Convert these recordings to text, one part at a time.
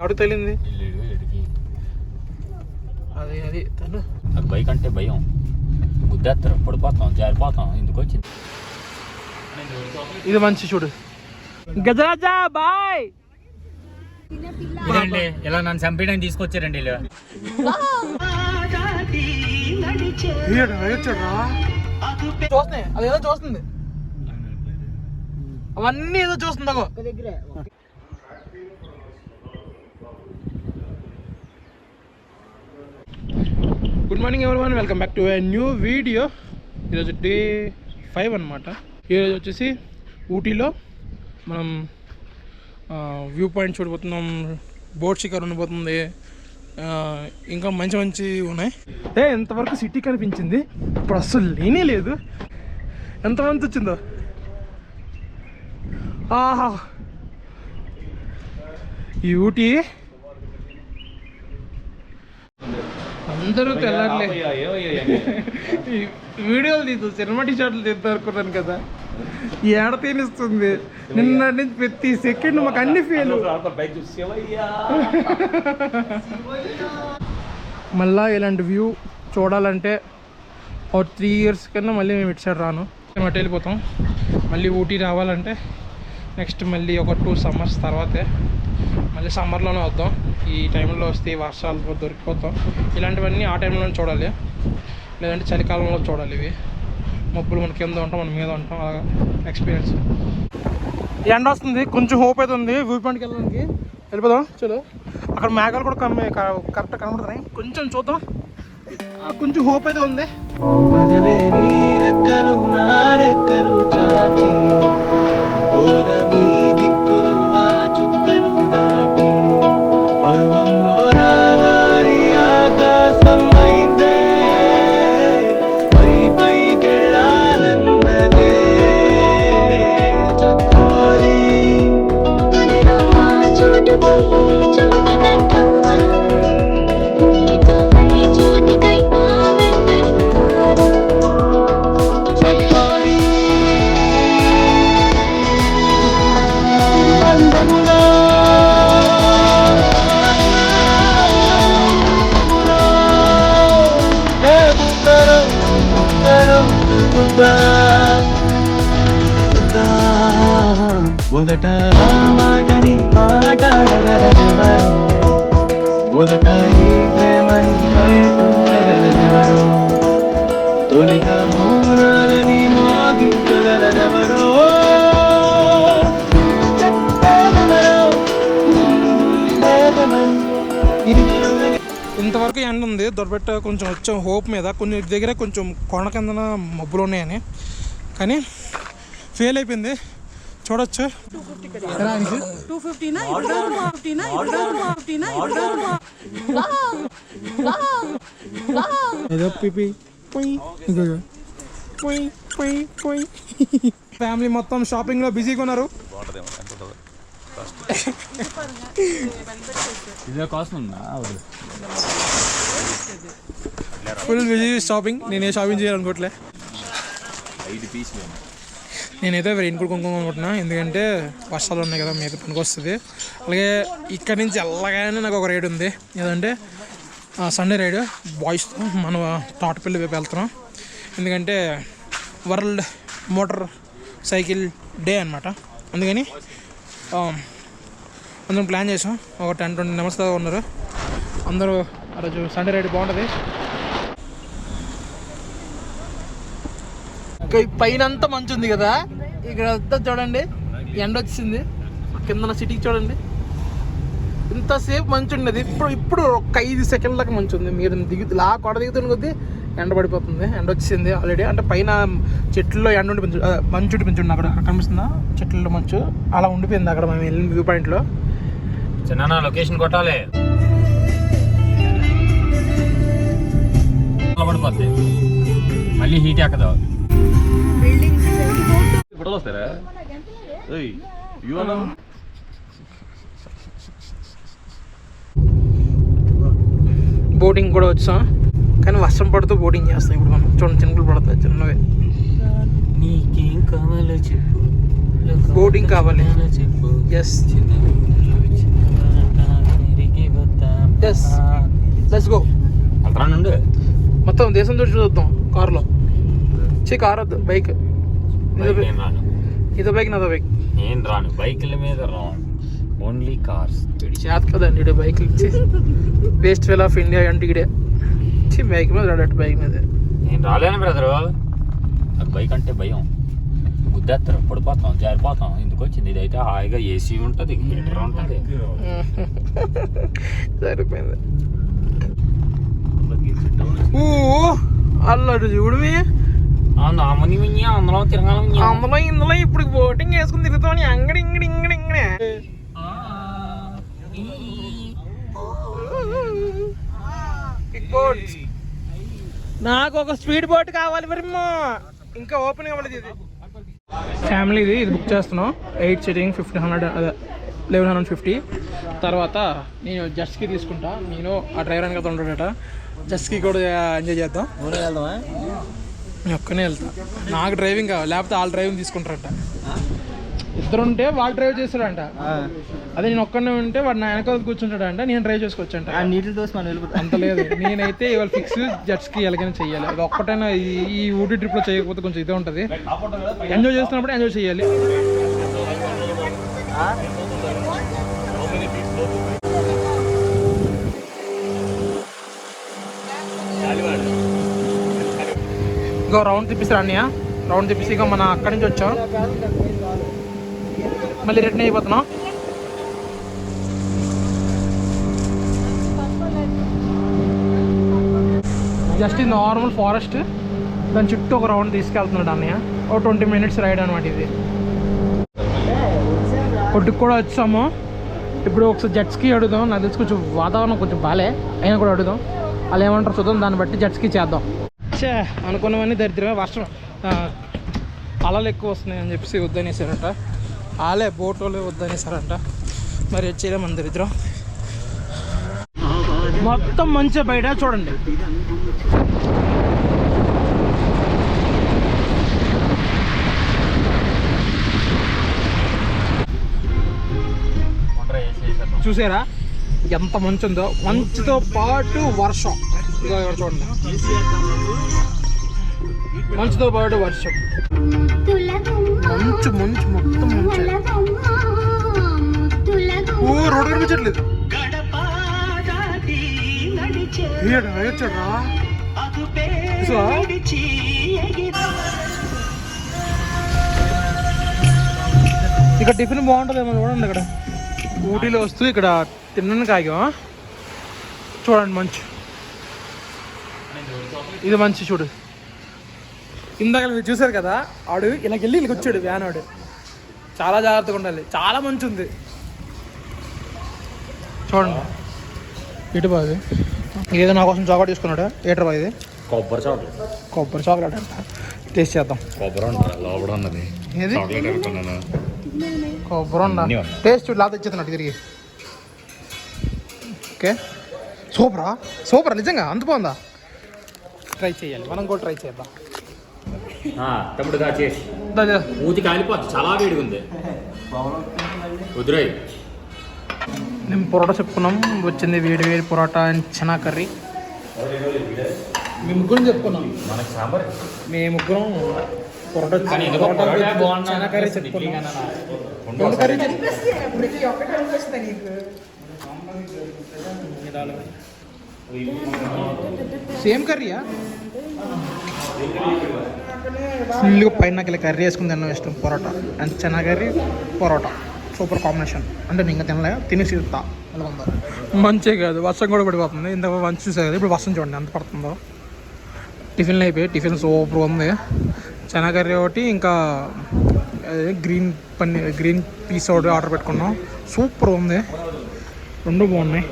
ఎవడు తెలియంది అది తను నాకు బైక్ అంటే భయం, గుద్దేస్తారు, పడిపోతాం, జారిపోతాం. ఎందుకు వచ్చింది ఇది మంచి చూడు. గజరాజా బాయ్. ఇదండి ఇలా నన్ను చంపేయడానికి తీసుకొచ్చారండి ఇలా. చూస్తున్నాయి, అది ఏదో చూస్తుంది, అవన్నీ ఏదో చూస్తుంది. Good morning everyone, welcome back to a new video. ఈరోజు డే 5 అనమాట. ఈరోజు వచ్చేసి ఊటీలో మనం వ్యూ పాయింట్ చూడబోతున్నాం, బోట్ షికార్ ఉండబోతుంది, ఇంకా మంచి మంచి ఉన్నాయి. ఎంతవరకు సిటీ కనిపించింది, ఇప్పుడు అస్సలు లేనే లేదు. ఎంతమంది వచ్చిందో, ఆహా ఈ ఊటీ. అందరూ తెల్లారులే వీడియోలు తీసు, సినిమా టీషర్ట్లు తీద్దాం అనుకున్నాను కదా, ఏడ తీనిస్తుంది. నిన్న నుంచి ప్రతి సెకండ్ మాకు అన్ని ఫెయిల్. మళ్ళా ఇలాంటి వ్యూ చూడాలంటే ఒక 3 years కన్నా మళ్ళీ మేము ఇటు సైడ్ రాను, మేము అటు వెళ్ళిపోతాం. మళ్ళీ ఊటీ రావాలంటే నెక్స్ట్ మళ్ళీ ఒక 2 summers తర్వాతే, మళ్ళీ సమ్మర్లోనే వద్దాం. ఈ టైంలో వస్తే వర్షాలతో దొరికిపోతాం. ఇలాంటివన్నీ ఆ టైంలో చూడాలి, లేదంటే చలికాలంలో చూడాలి. ఇవి మబ్బులు మన కింద ఉంటాం, మన మీద ఉంటాం, అలాగా ఎక్స్పీరియన్స్. ఎండ వస్తుంది, కొంచెం హోప్ అయితే ఉంది వ్యూ పాయింట్కి వెళ్ళడానికి. వెళ్ళిపోదాం చలో. అక్కడ మేఘాలు కూడా కరెక్ట్ కనబడుతున్నాయి, కొంచెం చూద్దాం. కొంచెం హోప్ అయితే ఉంది. మొదట మాటని మాట్లాడగలరు, మొదట ఈ ప్రేమని బయటగలరు, తొలిగా మౌనాలని మోగించగలరెవరో. ఇంతవరకు ఎండ ఉంది, దొరబెట్ట కొంచెం వచ్చాం హోప్ మీద. కొన్ని దగ్గర కొంచెం కొండ కిందన మబ్బులు ఉన్నాయని, కానీ ఫెయిల్ అయిపోయింది. చూడొచ్చు. ఫ్యామిలీ మొత్తం షాపింగ్ లో బిజీగా ఉన్నారు. Full busy shopping. నేనే షాపింగ్ చేయాలనుకోవట్లే. నేనైతే రెయిన్ కోట్ కొనుక్కోనుకుంటున్నా, ఎందుకంటే వర్షాలు ఉన్నాయి కదా, మీద పనికి వస్తుంది. అలాగే ఇక్కడి నుంచి వెళ్ళగానే నాకు ఒక రైడ్ ఉంది, ఏదంటే సండే రైడ్ బాయ్స్తో. మనం తోటపల్లి వైపు వెళ్తున్నాం, ఎందుకంటే వరల్డ్ మోటార్ సైకిల్ డే అనమాట. అందుకని అందరం ప్లాన్ చేసాం. ఒక 10-20 members దాకా ఉన్నారు అందరూ. ఆ రోజు సండే రైడ్ బాగుంటుంది. పైన అంతా మంచు ఉంది కదా, ఇక్కడ అంతా చూడండి ఎండ వచ్చింది. కింద సిటీకి చూడండి, ఇంతసేపు మంచు ఉండేది, ఇప్పుడు ఒక 5 seconds దాకా మంచు ఉంది. మీద కొడ దిగుతున్న కొద్దీ ఎండ పడిపోతుంది. ఎండ వచ్చింది ఆల్రెడీ. అంటే పైన చెట్లలో ఎండ ఉండి మంచు ఉండిపించండి. అక్కడ కనిపిస్తుందా చెట్లలో మంచు, అలా ఉండిపోయింది అక్కడ మేము వెళ్ళిన వ్యూ పాయింట్లో. చిన్న లొకేషన్ కొట్టాలి, పడిపోద్ది, మళ్ళీ హీట్ ఎక్కదు. బోటింగ్ కూడా వచ్చాం, కానీ వర్షం పడుతూ బోటింగ్ చేస్తాం. ఇప్పుడు మనం చూడండి, చినుకులు పడుతుంది చిన్నవే. నీకేం కావాలో చెప్పు, బోటింగ్ కావాలి. Yes yes let's go. నుండి మొత్తం దేశం చూద్దాం కారులో. కార్ వద్దు, బైక్. ఇదో బైక్ నాదో బైక్. నేను రాను బైక్ల మీద రాను, ఓన్లీ కార్స్. చేత కదండి ఇడే బైక్లు ఇచ్చి వేస్ట్ ఫెల్ ఆఫ్ ఇండియా అంటే ఇడే బైక్ మీద రాడట. బైక్ మీద నేను రాలేను బ్రదరు, నాకు బైక్ అంటే భయం. గుద్దేస్తారు, పడిపోతాం, జారిపోతాం. ఎందుకు వచ్చింది? ఇదైతే హాయిగా ఏసీ ఉంటుంది, హీటర్ ఉంటుంది. సరిపోయింది. అల్లాడు చూడమే అందులో తిరగాలి, అందులో ఇందులో ఇప్పుడు బోటింగ్ వేసుకుని తిరుగుతామని అంగడి ఇంగడి ఇంగడి ఇంగడే. నాకు ఒక స్పీడ్ బోట్ కావాలి మరి, ఇంకా ఓపెన్ అవ్వలేదు ఇది. ఫ్యామిలీది ఇది బుక్ చేస్తున్నాం. 8 సీటింగ్ 1500, అదే 1150. తర్వాత నేను జెట్స్కి తీసుకుంటా. నేను ఆ డ్రైవర్ అని కదా ఉంటాడట. జెట్స్కి కూడా ఎంజాయ్ చేద్దాం. వెళ్దామా? నేను ఒక్కనే వెళ్తా. నాకు డ్రైవింగ్ కావాలి, లేకపోతే వాళ్ళు డ్రైవింగ్ తీసుకుంటారట. ఇద్దరు ఉంటే వాళ్ళు డ్రైవ్ చేస్తాడంట. అదే నేను ఒక్కనే ఉంటే వాడు నా వెనకాల కూర్చుంటాడంట, నేను డ్రైవ్ చేసుకోవచ్చంట. నీటిలో దోసి మనం వెళ్ళిపోతాం. అంత లేదు. నేనైతే ఇవాళ ఫిక్స్ జెట్స్కి ఎలాగైనా చెయ్యాలి. అది ఒక్కటైనా ఈ ఊటీ ట్రిప్లో చేయకపోతే కొంచెం ఇదే ఉంటుంది. ఎంజాయ్ చేస్తున్నప్పుడు ఎంజాయ్ చేయాలి. ఇంకో రౌండ్ తిప్పిస్తారు అన్నయ్య. రౌండ్ తిప్పిసి ఇక మన అక్కడి నుంచి వచ్చాం, మళ్ళీ రిటర్న్ అయిపోతున్నాం. జస్ట్ ఇది నార్మల్ ఫారెస్ట్, దాని చుట్టూ ఒక రౌండ్ తీసుకెళ్తున్నాడు అన్నయ్య. ఒక 20 minutes రైడ్ అనమాట ఇది. కొట్టుకు కూడా వచ్చాము. ఇప్పుడు ఒకసారి జెట్స్కి అడుగుదాం. నాకు తెలిసి కొంచెం వాతావరణం కొంచెం బాలే, అయినా కూడా అడుగుదాం. అలా ఏమంటారు చూద్దాం, దాన్ని బట్టి జెట్స్కి చేద్దాం. అనుకున్నవన్నీ దరిద్రమే. వర్షం అలలు ఎక్కువ వస్తున్నాయి అని చెప్పేసి వద్దనేసారంట. వాళ్ళే బోట్ వాళ్ళు వద్దనేసారంట. మరి వచ్చేదే మన దరిద్రం. మొత్తం మంచిగా బయట చూడండి. చూసారా ఎంత మంచు ఉందో? మంచుతో పాటు వర్షం. ఇదిగో ఇక్కడ చూడండి, మంచుతో పాటు వర్షం. మంచు మంచు మొత్తం మంచు. రోడ్డు కనిపించట్లేదు. ఇక్కడ టిఫిన్ బాగుంటుందేమో చూడండి. ఇక్కడ ఊటీలో వస్తూ ఇక్కడ తినడానికి ఆగామా? చూడండి మంచు. ఇది మంచి చూడు. ఇందాక మీరు చూసారు కదా, ఆడు ఇలాగెళ్ళి ఇలాగ వచ్చాడు వ్యాన్. ఆడు చాలా జాగ్రత్తగా ఉండాలి, చాలా మంచి ఉంది. చూడండి ఇటు బాది. ఏదో నా కోసం చాక్లెట్ తీసుకున్నాడు. ఏటర్ బా ఇది? కొబ్బరి చాక్లెట్. కొబ్బరి చాక్లెట్ అంట. టేస్ట్ చేద్దాం. కొబ్బరి లోపల ఉన్నది ఏది? కొబ్బరి ఉండ. టేస్ట్ చూడు, లాత ఇచ్చేస్తున్నట్టు తిరిగి. ఓకే, సూపరా? సూపరా నిజంగా? అంత బాగుందా? ట్రై చేయాలి, మనం కూడా ట్రై చేద్దాం. తమ్ముడుగా చేసి మూతి కాలిపోద్ది, చాలా వేడిగా ఉంది. కుదిరాయి. మేము పొరోటా చెప్పుకున్నాం. వచ్చింది వేడి వేడి పొరోటా అండ్ చనా కర్రీ. మేము ముగ్గురం చెప్పుకున్నాం. మనకి సాంబార్. మేము ముగ్గురం పొరోటా చనా కర్రీ చెప్పుకున్నాం. సేమ్ కర్రీయా? ఫుల్గా పైన కర్రీ వేసుకుని తిన్నాం. ఇష్టం parotta and chana curry, parotta super combination. అంటే నేను ఇంకా తినలే, తినేసి తింటా. ఎలా ఉందో? మంచే కాదు, వర్షం కూడా పడిపోతుంది. ఇంత మంచి చూసే కదా, ఇప్పుడు వర్షం చూడండి ఎంత పడుతుందో. టిఫిన్లు అయిపోయి, టిఫిన్ సూపర్ ఉంది. చనా కర్రీ ఒకటి, ఇంకా గ్రీన్ పీస్ ఒకటి ఆర్డర్ పెట్టుకున్నాం. సూపర్ ఉంది, రెండు బాగున్నాయి.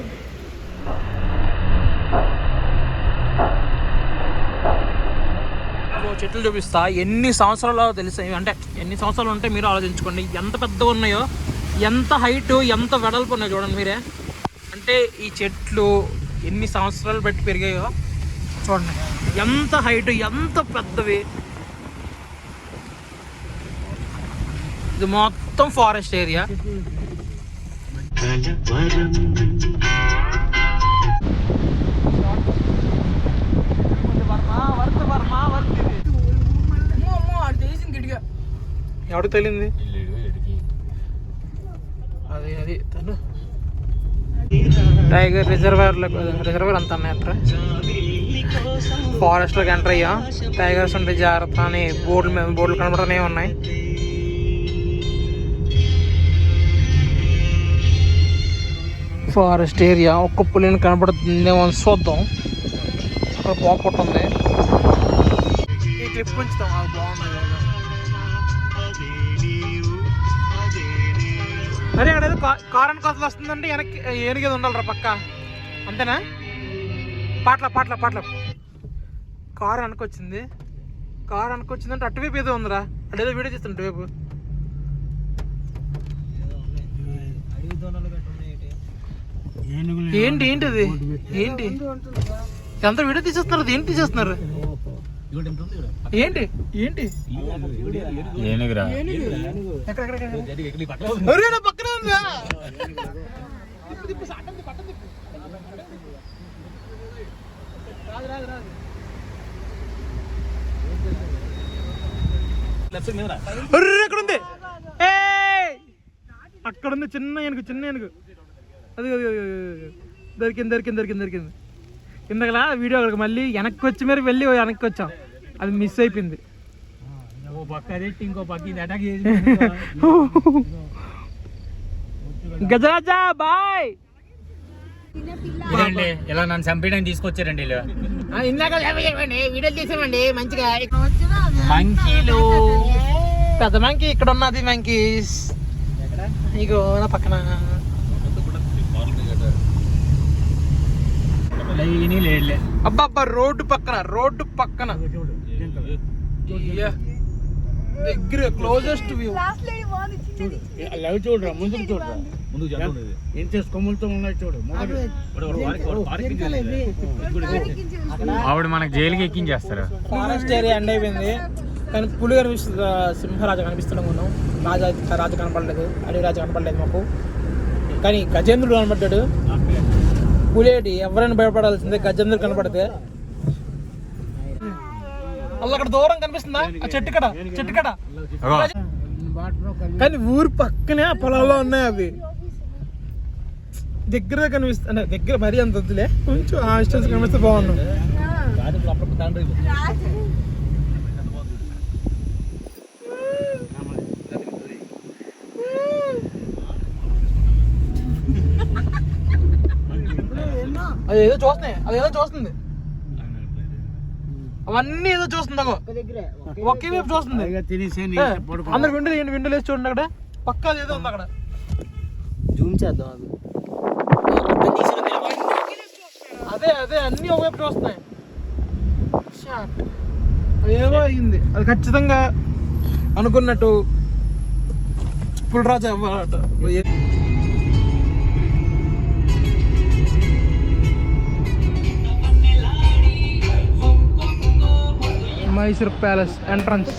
చెట్లు చూపిస్తా. ఎన్ని సంవత్సరాలు తెలుసు అంటే, ఎన్ని సంవత్సరాలు ఉంటే మీరు ఆలోచించుకోండి. ఎంత పెద్దగా ఉన్నాయో, ఎంత హైట్, ఎంత వెడల్పు ఉన్నాయో చూడండి మీరే. అంటే ఈ చెట్లు ఎన్ని సంవత్సరాలు బట్టి పెరిగాయో చూడండి. ఎంత హైట్, ఎంత పెద్దవి. ఇది మొత్తం ఫారెస్ట్ ఏరియా. ఎవరికి తగిలింది? ఎడికి అది తను టైగర్ రిజర్వర్ అంత ఉన్నాయంటారా. ఫారెస్ట్లోకి ఎంటర్ అయ్యా. టైగర్స్ ఉంటే జాగ్రత్త అని బోర్డులు కనబడనే ఉన్నాయి. Forest area. ఒక్క పులిని కనబడుతుందేమో అని చూద్దాం. అక్కడ పోపొట్టు ఉంది. ఈ క్లిప్ ఉంచుతాం. అది బాగుంది. అరే అక్కడ కార్ అని కొత్తలు వస్తుందంటే వెనక్కి ఏనుగేది ఉండాలిరా పక్క. అంతేనా? పాటల కారు అనుకొచ్చింది. అంటే అటువైపు ఏదో ఉందిరా. అడేదో వీడియో తీస్తాను అటువైపు. ఏంటి అది? ఏంటి ఎంత వీడియో తీసేస్తున్నారు? అది ఏంటి తీసేస్తున్నారు? ఏంటి ఏనుగురా? పక్కనే ఉందా? ఎక్కడుంది? అక్కడ ఉంది. చిన్న ఏనుగు. అది దొరికింది. ఇందాకలా వీడియో అక్కడికి మళ్ళీ వెనక్కి వచ్చి మరి వెళ్ళి వెనక్కి వచ్చాం. అది మిస్ అయిపోయింది. గజరాజా బాయ్. ఇలా నన్ను చంపేయడానికి తీసుకొచ్చారండి వీళ్ళు. ఇందాక వీడియోలు తీసామండి మంచిగా. మంకీలు. పెద్ద మంకీ ఇక్కడ ఉన్నది. మంకీస్ ఇగో నా పక్కన. అబ్బా రోడ్డు పక్కన దగ్గర క్లోజెస్ట్ వ్యూ. చూడరా ముందుకు చూడరా. కొమ్ములతో ఉన్నాయి చూడు. ఆవిడ మనకు జైలుకి ఎక్కించేస్తారు. ఫారెస్ట్ ఏరియా ఎండ్ అయిపోయింది. కానీ పులి కనిపిస్తుంది. సింహరాజు కనిపిస్తున్నాం. ఉన్నాం. రాజు కనపడలేదు. అడవి రాజు కనపడలేదు మాకు. కానీ గజేంద్రుడు కనపడ్డాడు. పులేటి ఎవరైనా భయపడాల్సిందే గజేంద్రుడు కనపడితే. అలా అక్కడ దూరం కనిపిస్తుందా ఆ చెట్టు కడ. కానీ ఊరు పక్కనే ఆ పొలాల్లో ఉన్నాయి అవి. దగ్గర కనిపిస్తుంది. అంటే దగ్గర మరీ అంత వద్దులే, కొంచెం ఆ డిస్టెన్స్ కనిపిస్తే బాగున్నాం. అదేదో చూస్తుంది. అవన్నీ ఏదో చూస్తుంది. ఒకే వైపు చూస్తుంది. అందరు విండోలు వేసి చూడండి. అక్కడ పక్కా ఏదో ఉంది. అక్కడ జూమ్ చేద్దాం. అదే అన్ని ఒకవైపు చూస్తున్నాయి. అదేదో అయింది. అది ఖచ్చితంగా అనుకున్నట్టు పులిరాజు అవ్వాలట. Mysore palace entrance.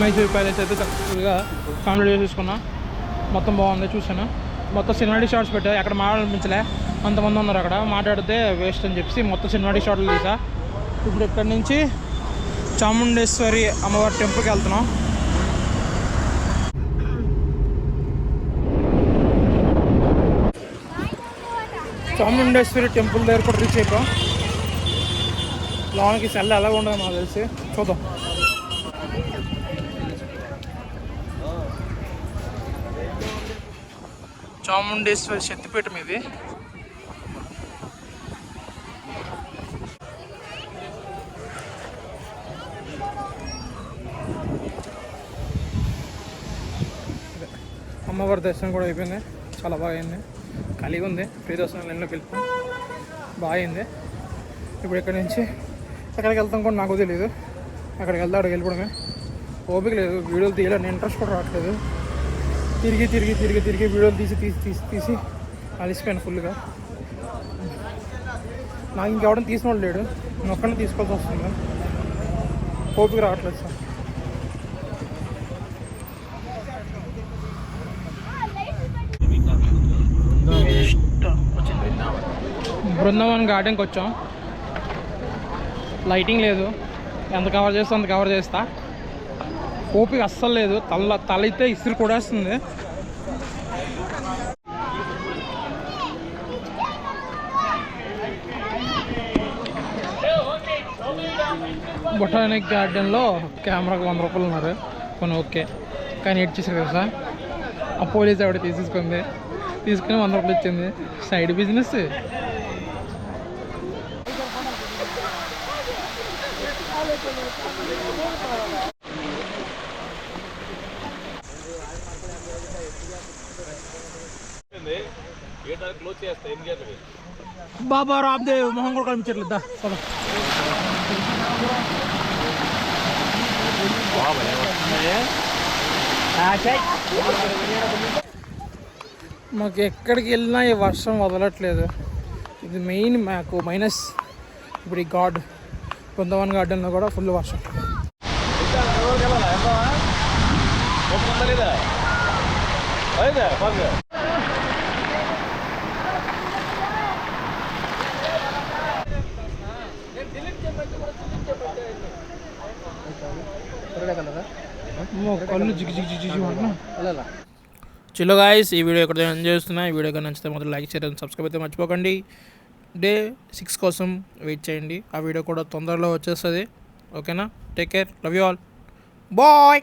Mysore palace అయితే చక్కగా కంప్లీట్ చేసేసుకున్నా. మొత్తం బాగుంది. చూసాను మొత్తం సినిమాటిక్ షార్ట్స్ పెట్టా. ఎక్కడ మాట్లాడాలనిపించలే. అంతమంది ఉన్నారు అక్కడ. మాట్లాడితే వేస్ట్ అని చెప్పి మొత్తం సినిమాటిక్ షార్ట్లు తీసా. ఇప్పుడు ఇక్కడ నుంచి చాముండేశ్వరి అమ్మవారి టెంపుల్కి వెళ్తున్నాం. చాముండేశ్వరి టెంపుల్ దగ్గర కూడా రీచ్ అయిపోయాం. లోనికి సెల్ ఎలా ఉండదు మాకు తెలిసి, చూద్దాం. చాముండేశ్వరి శక్తిపీఠం ఇది. అమ్మవారి దర్శనం కూడా అయిపోయింది, చాలా బాగా అయింది. ఖాళీగా ఉంది, ఫ్రీ దర్శనం లైన్లోకి వెళ్తాం, బాగా అయింది. ఇప్పుడు ఇక్కడి నుంచి ఎక్కడికి వెళ్తాం కూడా నాకు తెలియదు. అక్కడికి వెళ్తే అక్కడికి వెళ్ళిపోవడమే. ఓపిక లేదు, వీడియోలు తీయాలని ఇంట్రెస్ట్ కూడా రావట్లేదు. తిరిగి తిరిగి తిరిగి తిరిగి వీడియోలు తీసి తీసి తీసి తీసి అలిసిపోయాను ఫుల్గా. నాకు ఇంకెవడం తీసిన వాళ్ళు లేడు, నేను ఒక్కడిని తీసుకోవాల్సి వస్తుంది. ఓపిక రావట్లేదు సార్. బృందావన్ గార్డెన్కి వచ్చాం. లైటింగ్ లేదు, ఎంత కవర్ చేస్తా అంత కవర్ చేస్తా. ఓపిక అస్సలు లేదు, తల అయితే ఇసురు కొడేస్తుంది. బొటానిక్ గార్డెన్లో కెమెరాకు 100 రూపాయలు ఉన్నారు, కొన్ని ఓకే. కానీ ఎడ్ చేసారు కదా సార్, ఆ పోలీస్ ఆవిడ తీసుకుని 100 రూపాయలు ఇచ్చింది. Side business. బాబా రామ్దేవ్ మొహం కూడా కనిపించట్లేదు. మాకు ఎక్కడికి వెళ్ళినా ఈ వర్షం వదలట్లేదు. ఇది మెయిన్ మాకు మైనస్. ఇప్పుడు ఈ బృందావన్ గార్డెన్లో కూడా ఫుల్ వర్షం. కళ్ళు జిగి జిగి జిగి అంటున్నా. చలో గాయ్స్, ఈ వీడియో ఎక్కడ ఎంజాయ్ చేస్తున్నా. ఈ వీడియో కానీ నచ్చితే మాత్రం లైక్, షేర్ అండ్ సబ్స్క్రైబ్ అయితే మర్చిపోకండి. డే 6 కోసం వెయిట్ చేయండి, ఆ వీడియో కూడా తొందరలో వచ్చేస్తుంది. ఓకేనా? Take care, love you all, bye.